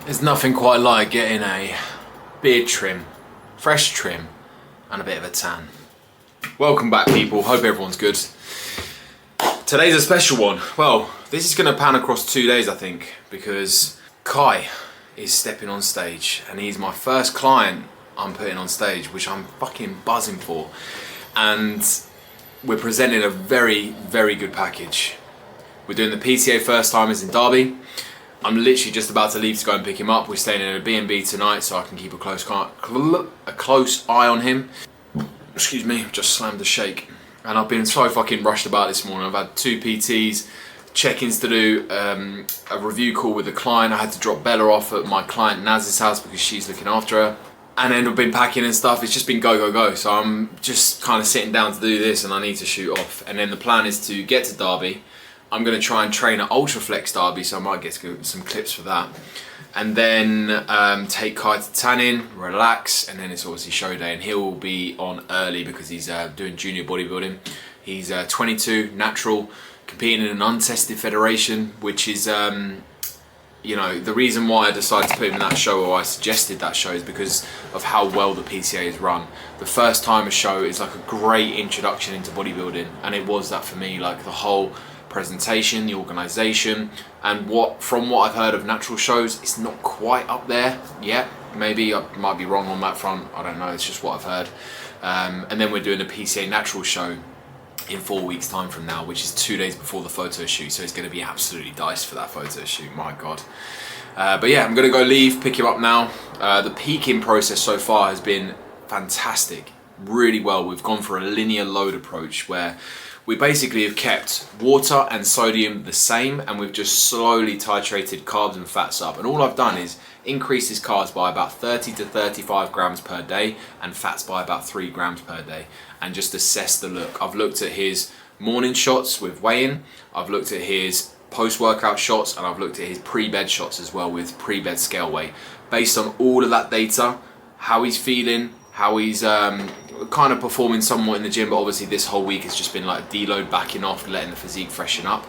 There's nothing quite like getting a beard trim, fresh trim, and a bit of a tan. Welcome back, people. Hope everyone's good. Today's a special one. Well, this is going to pan across 2 days, I think, because Kai is stepping on stage, and he's my first client I'm putting on stage, which I'm fucking buzzing for. And we're presenting a very, very good package. We're doing the PCA first timers in Derby. I'm literally just about to leave to go and pick him up. We're staying in a B&B tonight, so I can keep a close eye on him. Excuse me, just slammed the shake. And I've been so fucking rushed about this morning. I've had 2 PTs, check-ins to do, a review call with a client. I had to drop Bella off at my client Naz's house because she's looking after her. And then I've been packing and stuff. It's just been go, go, go. So I'm just kind of sitting down to do this, and I need to shoot off. And then the plan is to get to Derby. I'm going to try and train at Ultraflex Derby, so I might get to go some clips for that. And then take Kai to tanning, relax, and then it's obviously show day. And he'll be on early because he's doing junior bodybuilding. He's 22, natural, competing in an untested federation, which is, you know, the reason why I decided to put him in that show, or I suggested that show, is because of how well the PCA is run. The first time a show is like a great introduction into bodybuilding, and it was that for me. Like the whole presentation, the organisation, and from what I've heard of natural shows, it's not quite up there yet. Maybe I might be wrong on that front, I don't know, it's just what I've heard. And then we're doing a PCA natural show in 4 weeks time from now, which is 2 days before the photo shoot, so it's going to be absolutely diced for that photo shoot, my god. But yeah, I'm going to go leave, pick him up now. The peaking process so far has been fantastic, really well. We've gone for a linear load approach where we basically have kept water and sodium the same, and we've just slowly titrated carbs and fats up. And all I've done is increase his carbs by about 30 to 35 grams per day and fats by about 3 grams per day, and just assess the look. I've looked at his morning shots with weigh-in, I've looked at his post-workout shots, and I've looked at his pre-bed shots as well with pre-bed scale weight. Based on all of that data, how he's feeling, how he's kind of performing somewhat in the gym, but obviously this whole week has just been like deload, backing off, letting the physique freshen up,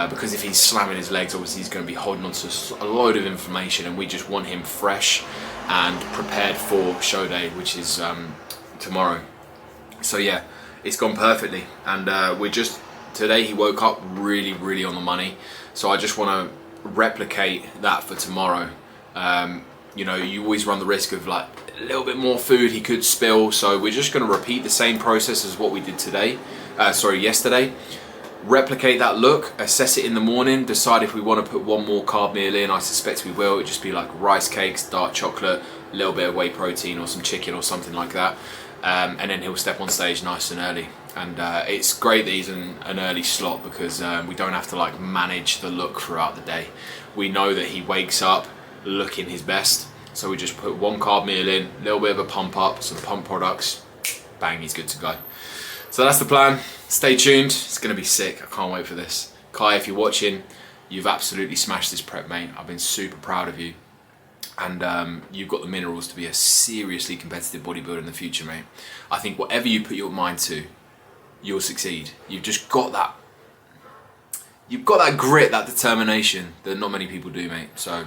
because if he's slamming his legs, obviously he's going to be holding on to a load of inflammation, and we just want him fresh and prepared for show day, which is tomorrow. So yeah, it's gone perfectly, and we're just, today he woke up really, really on the money, so I just want to replicate that for tomorrow. You know, you always run the risk of like a little bit more food he could spill, so we're just going to repeat the same process as what we did yesterday. Replicate that look, assess it in the morning, decide if we want to put one more carb meal in. I suspect we will. It'd just be like rice cakes, dark chocolate, a little bit of whey protein or some chicken or something like that, and then he'll step on stage nice and early. And it's great that he's in an early slot, because we don't have to like manage the look throughout the day. We know that he wakes up looking his best, so we just put one carb meal in, a little bit of a pump up, some pump products, bang, he's good to go. So that's the plan. Stay tuned, it's going to be sick. I can't wait for this. Kai, if you're watching, you've absolutely smashed this prep, mate. I've been super proud of you, and you've got the minerals to be a seriously competitive bodybuilder in the future, mate. I think whatever you put your mind to, you'll succeed. You've just got that, you've got that grit, that determination that not many people do, mate. So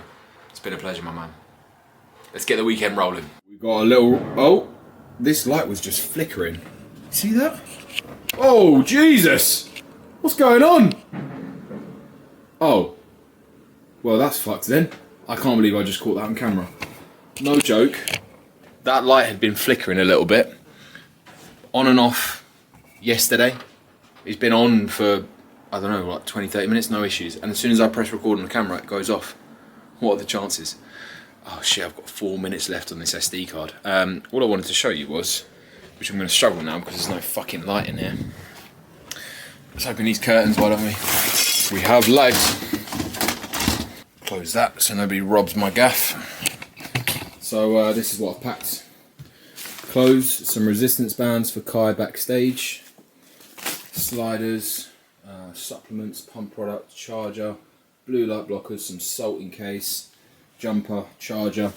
it's been a pleasure, my man. Let's get the weekend rolling. We've got a little, oh, this light was just flickering. See that? Oh, Jesus! What's going on? Oh. Well, that's fucked then. I can't believe I just caught that on camera. No joke. That light had been flickering a little bit. On and off yesterday. It's been on for, I don't know, like 20, 30 minutes, no issues. And as soon as I press record on the camera, it goes off. What are the chances? Oh shit, I've got 4 minutes left on this SD card. All I wanted to show you was, which I'm going to struggle now because there's no fucking light in here. Let's open these curtains, why don't we? We have light. Close that so nobody robs my gaff. So this is what I've packed. Clothes, some resistance bands for Kai backstage, sliders, supplements, pump product, charger, blue light blockers, some salt in case, jumper, charger,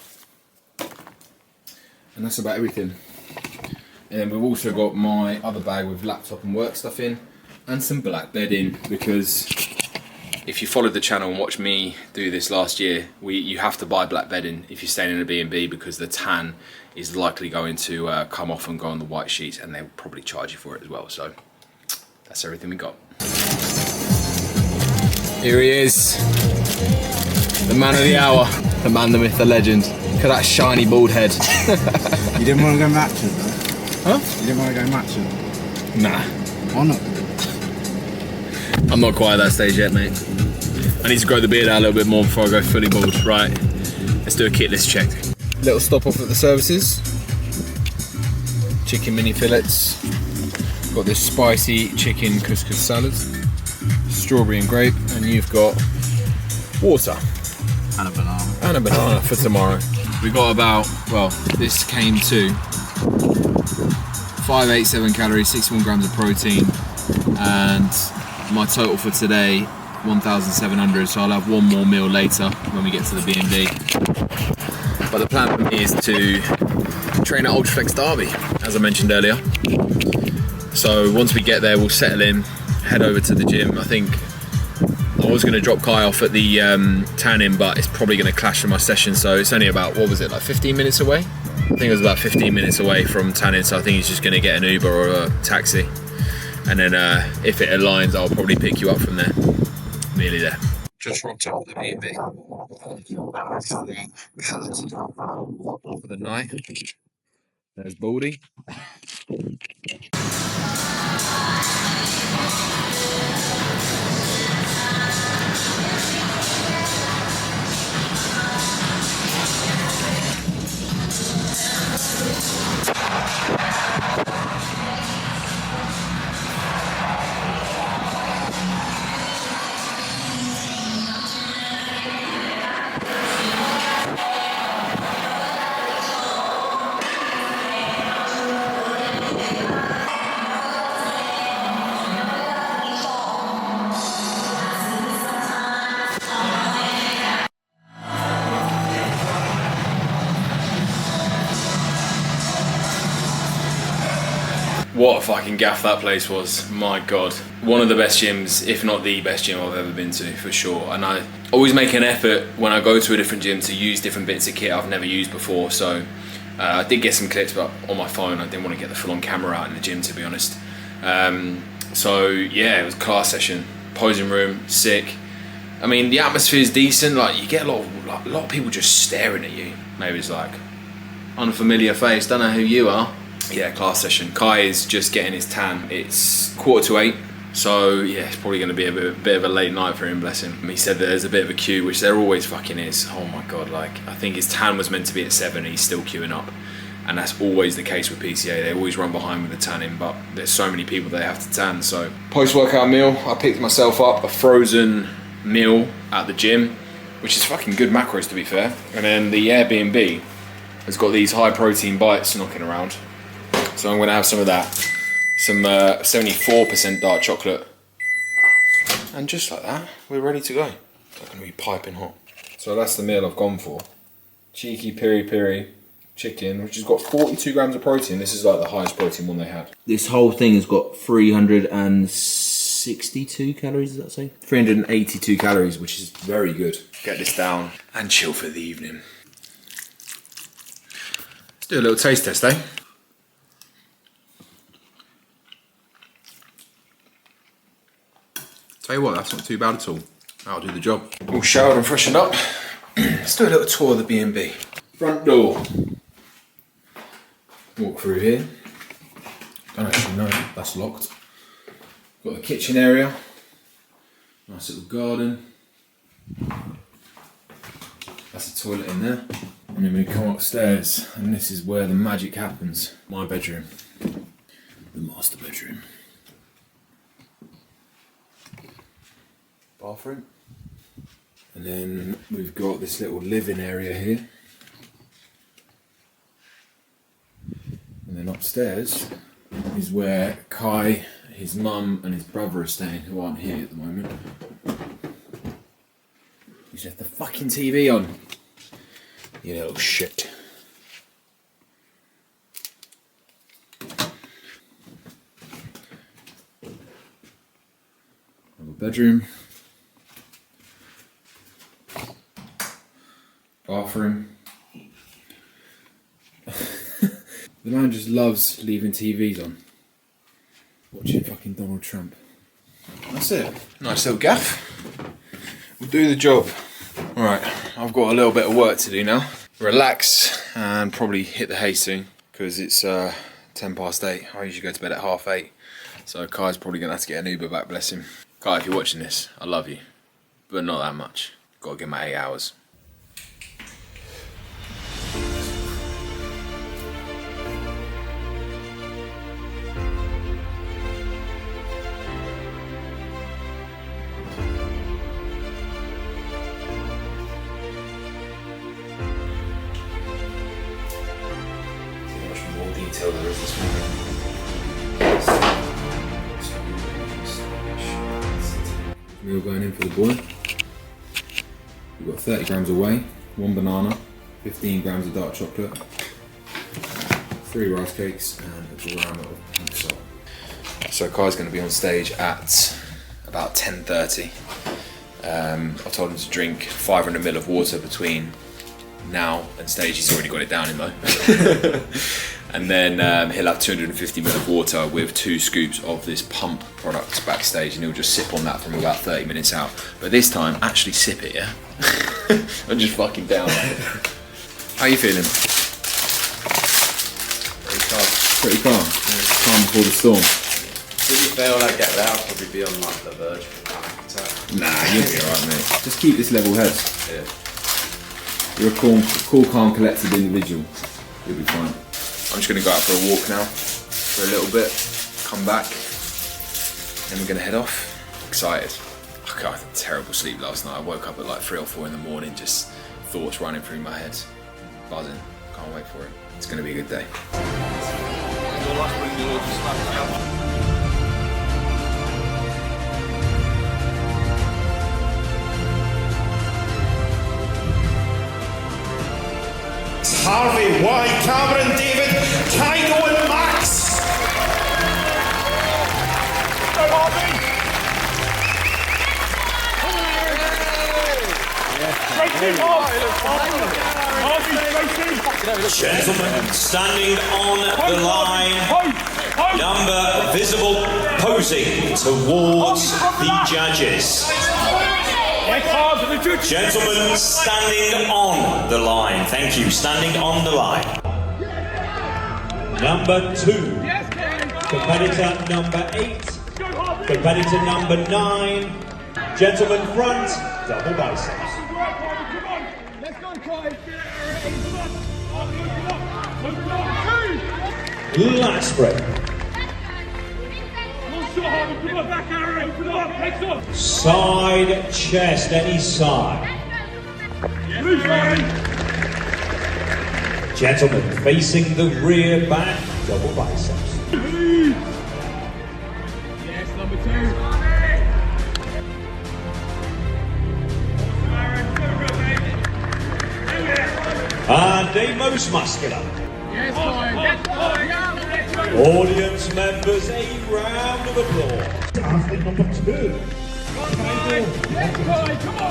and that's about everything. And then we've also got my other bag with laptop and work stuff in, and some black bedding, because If you followed the channel and watched me do this last year, you have to buy black bedding if you're staying in a B&B because the tan is likely going to come off and go on the white sheets, and they'll probably charge you for it as well. So that's everything we got. Here he is, the man of the hour, the man, the myth, the legend. Look at that shiny bald head. You didn't want to go matching though? Huh? You didn't want to go matching? Nah. Why not? I'm not quite at that stage yet, mate. I need to grow the beard out a little bit more before I go fully bald. Right, let's do a kit list check. Little stop off at the services. Chicken mini fillets. Got this spicy chicken couscous salad. Strawberry and grape. And you've got water. And a banana. And a banana for tomorrow. We got about, well, this came to 587 calories, 61 grams of protein, and my total for today 1,700. So I'll have one more meal later when we get to the B&B. But the plan for me is to train at Ultraflex Derby, as I mentioned earlier. So once we get there, we'll settle in, head over to the gym. I think I was going to drop Kai off at the tanning, but it's probably going to clash with my session. So it's only about, what was it, like 15 minutes away? I think it was about 15 minutes away from tanning, so I think he's just going to get an Uber or a taxi. And then if it aligns, I'll probably pick you up from there. Nearly there. Just rocked up the B&B for the night. There's Baldy. What a fucking gaff that place was, my god. One of the best gyms, if not the best gym I've ever been to, for sure. And I always make an effort when I go to a different gym to use different bits of kit I've never used before. So I did get some clips, but on my phone I didn't want to get the full-on camera out in the gym, to be honest. So yeah, it was a class session. Posing room, sick. I mean, the atmosphere is decent. Like, you get a lot of people just staring at you. Maybe it's like, unfamiliar face, don't know who you are. Yeah, class session. Kai is just getting his tan. It's 7:45, so yeah, it's probably going to be a bit of a late night for him, bless him. He said that there's a bit of a queue, which there always fucking is. Oh my god, like, I think his tan was meant to be at 7, he's still queuing up. And that's always the case with PCA. They always run behind with the tanning, but there's so many people they have to tan. So post-workout meal, I picked myself up a frozen meal at the gym, which is fucking good macros, to be fair. And then the Airbnb has got these high protein bites knocking around. So I'm going to have some of that, some 74% dark chocolate, and just like that, we're ready to go. It's going to be piping hot. So that's the meal I've gone for. Cheeky piri-piri chicken, which has got 42 grams of protein. This is like the highest protein one they had. This whole thing has got 362 calories, does that say? 382 calories, which is very good. Get this down and chill for the evening. Let's do a little taste test, eh? Tell you what, that's not too bad at all. That'll do the job. All showered and freshened up. Let's do a little tour of the B&B. Front door. Walk through here. Don't actually know, that's locked. Got the kitchen area. Nice little garden. That's a toilet in there. And then we come upstairs, and this is where the magic happens. My bedroom. The master bedroom. Bathroom. And then we've got this little living area here. And then upstairs is where Kai, his mum and his brother are staying, who aren't here at the moment. He's left the fucking TV on. You little shit. Another bedroom. for him. The man just loves leaving TVs on. Watching fucking Donald Trump. That's it. Nice little gaff. We'll do the job. Alright, I've got a little bit of work to do now. Relax and probably hit the hay soon because it's 8:10. I usually go to bed at 8:30. So Kai's probably going to have to get an Uber back, bless him. Kai, if you're watching this, I love you. But not that much. Got to give my 8 hours. Detail there is this morning. Meal going in for the boy. We've got 30 grams of whey, 1 banana, 15 grams of dark chocolate, 3 rice cakes, and a gram of pink salt. So Kai's going to be on stage at about 10:30. I told him to drink 500 ml of water between now and stage. He's already got it down him though. And then he'll have 250 ml of water with 2 scoops of this pump product backstage, and he'll just sip on that from about 30 minutes out. But this time, actually sip it, yeah? I'm just fucking down. How you feeling? Pretty calm. Pretty calm? Yeah. Calm before the storm. To be fair, when I get there, I'll probably be on like the verge of a panic attack. Nah, you'll be alright, mate. Just keep this level head. Yeah. You're a cool, calm, collected individual. You'll be fine. I'm just going to go out for a walk now, for a little bit, come back, then we're going to head off. Excited. I had a terrible sleep last night. I woke up at like 3 or 4 in the morning, just thoughts running through my head. Buzzing. Can't wait for it. It's going to be a good day. Harvey, White, Cameron, David, Kaido and Max. Go Harvey! Gentlemen, standing on the line, number visible posing towards the judges. Gentlemen, standing on the line. Thank you. Standing on the line. Number 2. Competitor number 8. Competitor number 9. Gentlemen front. Double biceps. Last break. Side chest, any side. Gentlemen, facing the rear back, double biceps. Yes, number 2. And the most muscular. Yes, fine. Audience members, a round of applause. Athlete number 2. Yes, fine. Come on.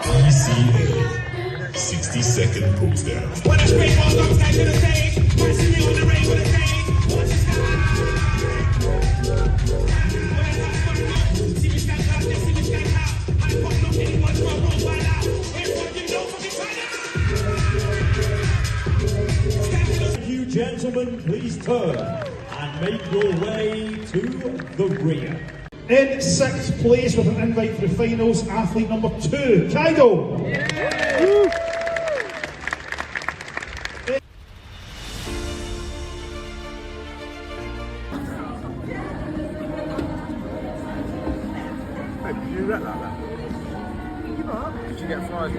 PCA, 60-second pose down. When I scream all those guys to the stage, when I see me on the ring with a stage, watch this guy. See me stand out, see me stand out. I pop no anyone from gentlemen, please turn and make your way to the rear. In 6th place with an invite for the finals, athlete number 2, Kaido. Did you rep like that? Did you get fries?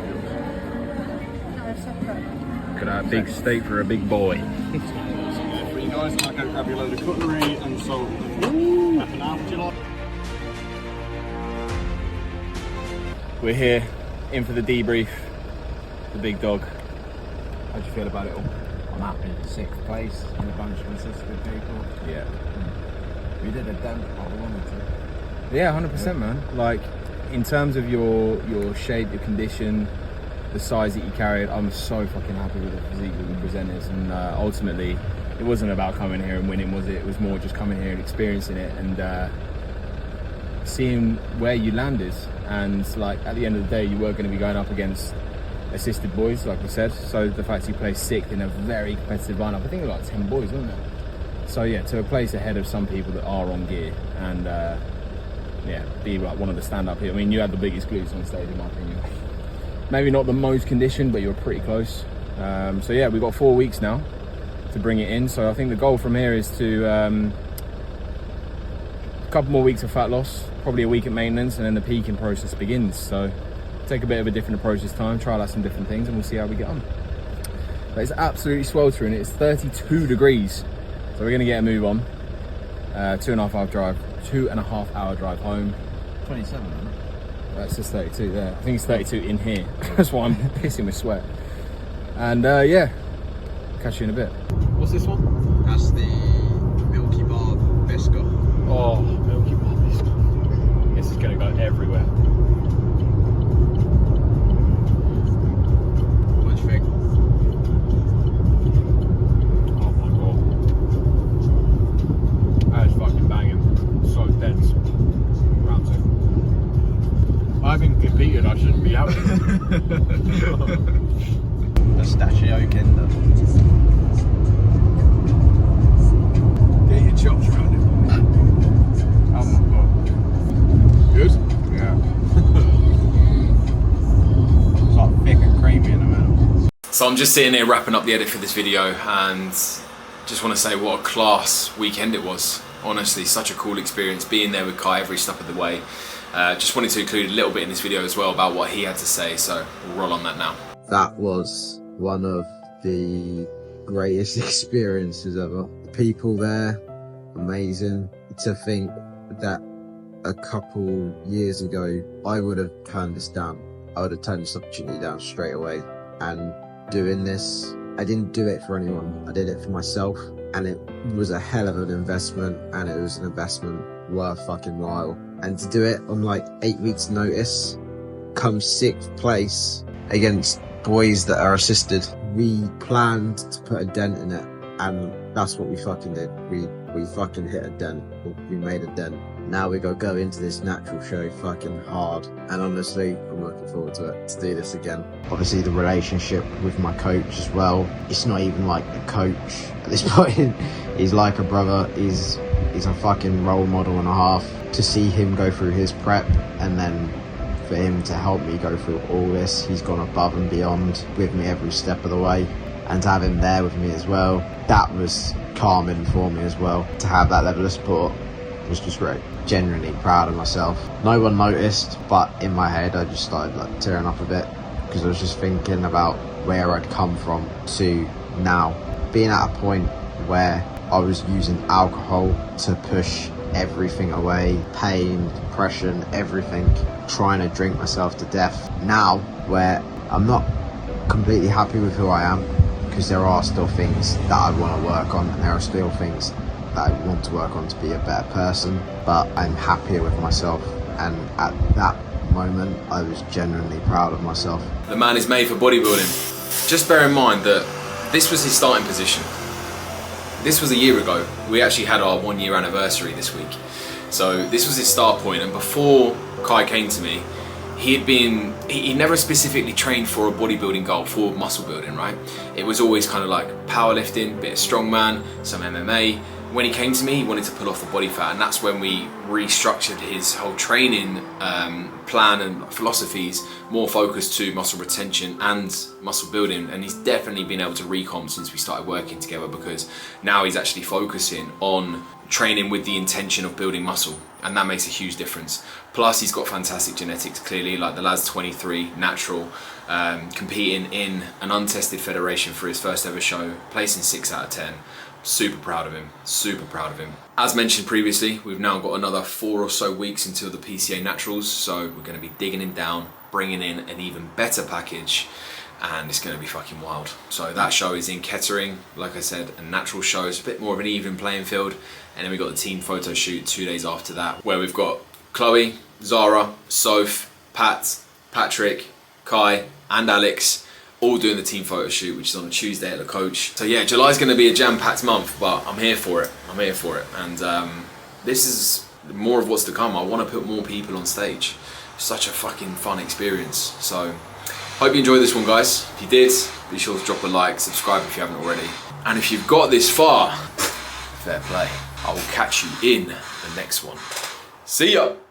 Look at that big steak for a big boy. For you guys, I might go grab you a load of cutlery and salt. Half an hour, would you like? We're here, in for the debrief. The big dog. How do you feel about it all? I'm happy. 6th place and a bunch of consistent people. Yeah. We did a dent what we wanted to. Yeah, 100%, man. Like, in terms of your shape, your condition, the size that you carried, I'm so fucking happy with the physique that we presented. And ultimately, it wasn't about coming here and winning, was it? It was more just coming here and experiencing it and seeing where you landed. And like at the end of the day, you were going to be going up against assisted boys, like we said. So the fact you placed 6th in a very competitive lineup, I think there were like 10 boys, wasn't there? So yeah, to a place ahead of some people that are on gear and yeah, be like one of the stand-up here. I mean, you had the biggest glutes on stage, in my opinion. Maybe not the most conditioned, but you were pretty close. So yeah, we've got 4 weeks now to bring it in. So I think the goal from here is to a couple more weeks of fat loss, probably a week at maintenance, and then the peaking process begins. So take a bit of a different approach this time, try out some different things, and we'll see how we get on. But it's absolutely sweltering. It's 32 degrees. So we're gonna get a move on. 2.5 hour drive home. 27, isn't it? That's just 32 there. I think it's 32 in here. That's why I'm pissing with sweat. And yeah, catch you in a bit. What's this one? That's the Milky Bar Bespoke. Oh, Milky Bar biscuit. This is gonna go everywhere. What do you think? Oh my god. That is fucking banging. So dense. Round 2. I've been competing, I shouldn't be out here. Pistachio Kinder. Get your chops around it. Oh my god. Good? Yeah. It's like thick and creamy in the middle. So I'm just sitting here wrapping up the edit for this video and just want to say what a class weekend it was. Honestly, such a cool experience being there with Kai every step of the way. Just wanted to include a little bit in this video as well about what he had to say, so we'll roll on that now. That was one of the greatest experiences ever. The people there, amazing. To think that a couple years ago, I would have turned this down. I would have turned this opportunity down straight away. And doing this, I didn't do it for anyone. I did it for myself. And it was a hell of an investment, and it was an investment worth fucking while. And to do it on like 8 weeks notice, come 6th place against boys that are assisted. We planned to put a dent in it, and that's what we fucking did. We fucking hit a dent. We made a dent. Now we gotta go into this natural show fucking hard, and honestly, I'm looking forward to it, to do this again. Obviously the relationship with my coach as well, it's not even like a coach at this point. He's like a brother. He's a fucking role model and a half. To see him go through his prep, and then for him to help me go through all this, he's gone above and beyond with me every step of the way, and to have him there with me as well, that was calming for me as well. To have that level of support was just great. Genuinely proud of myself. No one noticed, but in my head I just started like tearing up a bit, because I was just thinking about where I'd come from to now being at a point where I was using alcohol to push everything away, pain, depression, everything, trying to drink myself to death. Now where I'm not completely happy with who I am, because there are still things that I want to work on, and there are still things that I want to work on to be a better person, but I'm happier with myself, and at that moment I was genuinely proud of myself. The man is made for bodybuilding. Just bear in mind that this was his starting position. This was a year ago. We actually had our 1 year anniversary this week. So this was his start point, and before Kai came to me, he never specifically trained for a bodybuilding goal, for muscle building, right? It was always kind of like powerlifting, bit of strongman, some MMA. When he came to me, he wanted to pull off the body fat, and that's when we restructured his whole training plan and philosophies, more focused to muscle retention and muscle building. And he's definitely been able to recomp since we started working together, because now he's actually focusing on training with the intention of building muscle, and that makes a huge difference. Plus he's got fantastic genetics, clearly. Like, the lad's 23, natural, competing in an untested federation for his first ever show, placing 6 out of 10. Super proud of him, super proud of him. As mentioned previously, we've now got another 4 or so weeks until the PCA Naturals, so we're going to be digging him down, bringing in an even better package, and it's going to be fucking wild. So that show is in Kettering, like I said, a natural show. It's a bit more of an even playing field. And then we've got the team photo shoot 2 days after that, where we've got Chloe, Zara, Soph, Pat, Patrick, Kai, and Alex all doing the team photo shoot, which is on a Tuesday at the Coach. So yeah, July's going to be a jam-packed month, but I'm here for it. I'm here for it. And this is more of what's to come. I want to put more people on stage. Such a fucking fun experience. So hope you enjoyed this one, guys. If you did, be sure to drop a like, subscribe if you haven't already. And if you've got this far, fair play. I will catch you in the next one. See ya!